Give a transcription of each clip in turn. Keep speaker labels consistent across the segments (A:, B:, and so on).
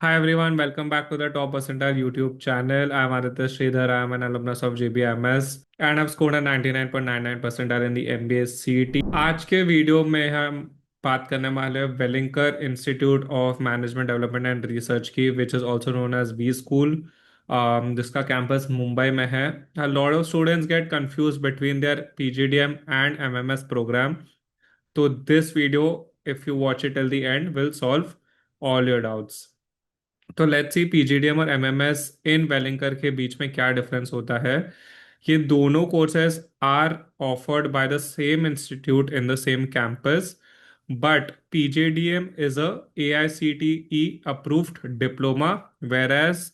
A: Hi everyone, welcome back to the Top Percentile YouTube channel. I'm Aditya Sridhar. I'm an alumnus of JBMS and I've scored a 99.99 percentile in the MBA CET. आज के video में हम बात करने वाले हैं Welingkar institute of management development and research की, which is also known as WeSchool, जिसका कैंपस मुंबई में है. A lot of students get confused between their PGDM and MMS program. So this video, if you watch it till the end, will solve all your doubts. तो let's see PGDM और MMS in Welingkar के बीच में क्या difference होता है. ये दोनों courses are offered by the same institute in the same campus, but PGDM is a AICTE approved diploma, whereas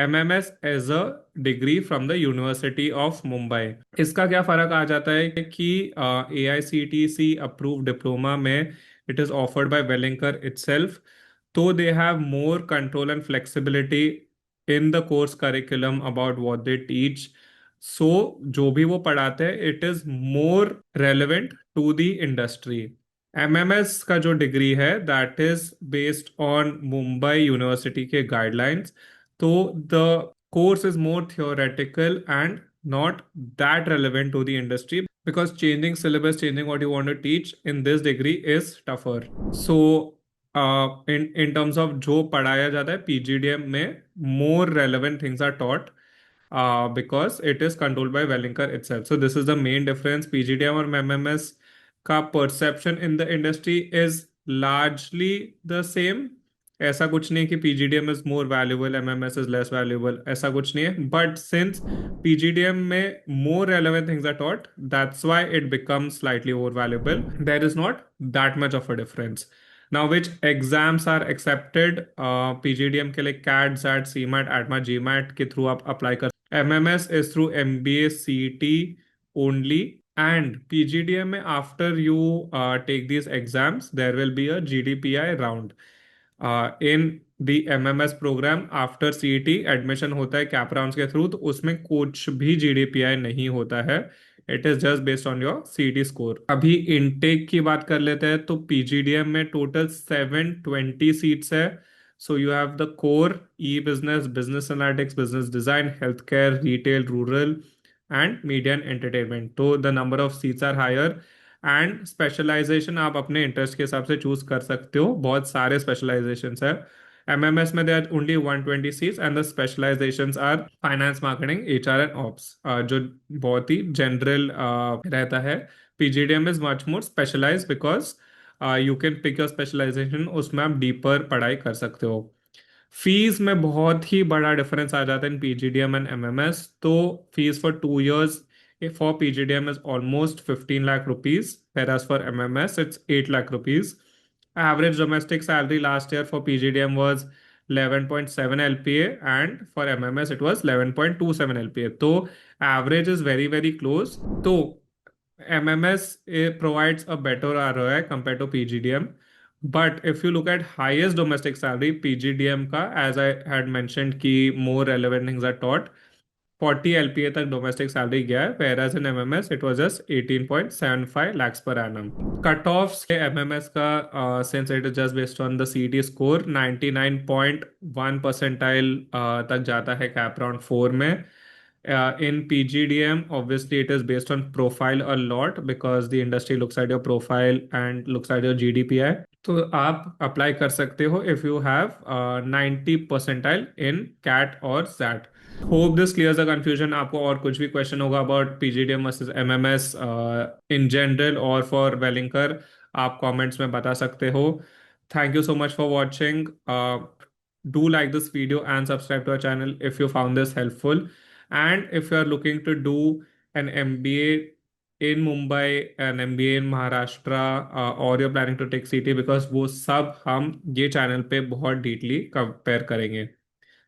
A: MMS is a degree from the university of Mumbai. इसका क्या फर्क आ जाता है कि एआईसीटीसी अप्रूव्ड डिप्लोमा में it is offered by Welingkar itself, तो they have more control and flexibility in the course curriculum about what they teach. So जो भी वो पढ़ाते हैं it is more relevant to the industry. MMS का जो degree है that is based on Mumbai university के guidelines. तो the course is more theoretical and not that relevant to the industry, because changing syllabus, changing what you want to teach in this degree is tougher. So in terms of जो पढ़ाया जाता है PGDM में, more relevant things are taught because it is controlled by Wellinger itself. So this is the main difference. PGDM और MMS का perception in the industry is largely the same. ऐसा कुछ नहीं कि PGDM is more valuable, MMS is less valuable, ऐसा कुछ नहीं है. But since PGDM में more relevant things are taught, that's why it becomes slightly more valuable. There is not that much of a difference. Now, which exams are accepted? PGDM के लिए CAT, SAT, CMAT, ATMA, GMAT के through आप apply कर. MMS is through MBA CET only, and PGDM में after you take these exams, there will be a GDPI round. In the MMS program after CET admission होता है cap rounds के through, तो उसमें कुछ भी GDPI नहीं होता है. It is just based on your सीटी स्कोर. अभी इनटेक की बात कर लेते हैं. तो पीजीडीएम में टोटल 720 सीट्स है. So you have the core, e business, business analytics, business design, health care, retail, rural and media and entertainment. तो the number of seats are higher. And specialisation आप अपने इंटरेस्ट के हिसाब से choose कर सकते हो. बहुत सारे स्पेशलाइजेशन है. MMS में there are only 120 seats and the specializations are finance, marketing, HR and ops, जो बहुत ही जनरल रहता है. PGDM is much more specialized because you can pick your specialization, उसमें आप डीपर पढ़ाई कर सकते हो. फीस में बहुत ही बड़ा डिफरेंस आ जाता है इन पीजीडीएम एंड एमएमएस. तो fees for 2 years for PGDM is almost 15 lakh rupees, whereas for MMS it's 8 lakh rupees. Average domestic salary last year for PGDM was 11.7 LPA and for MMS it was 11.27 LPA. So average is very very close. So MMS provides a better ROI compared to PGDM. But if you look at highest domestic salary, PGDM का, as I had mentioned कि more relevant things are taught, 40 LPA तक domestic salary गया है, whereas in MMS it was just 18.75 lakhs per annum. Cut offs के MMS का, since it is just based on the CET score, 99.1 percentile तक जाता है cap round 4 में. In PGDM, obviously it is based on profile a lot because the industry looks at your profile and looks at your GDPI. तो आप apply कर सकते हो if you have 90 percentile in CAT और SAT. Hope this clears the confusion. आपको और कुछ भी क्वेश्चन होगा about PGDM versus MMS in general और फॉर वेलिंकर, आप कमेंट्स में बता सकते हो. Thank you so much for watching. Do like this video and subscribe to our channel if you found this helpful. And if you are looking to do an MBA in Mumbai, an MBA in Maharashtra, or you're planning to take CT, because वो सब हम ये channel पे बहुत deeply compare करेंगे.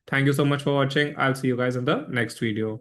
A: Thank you so much for watching. I'll see you guys in the next video.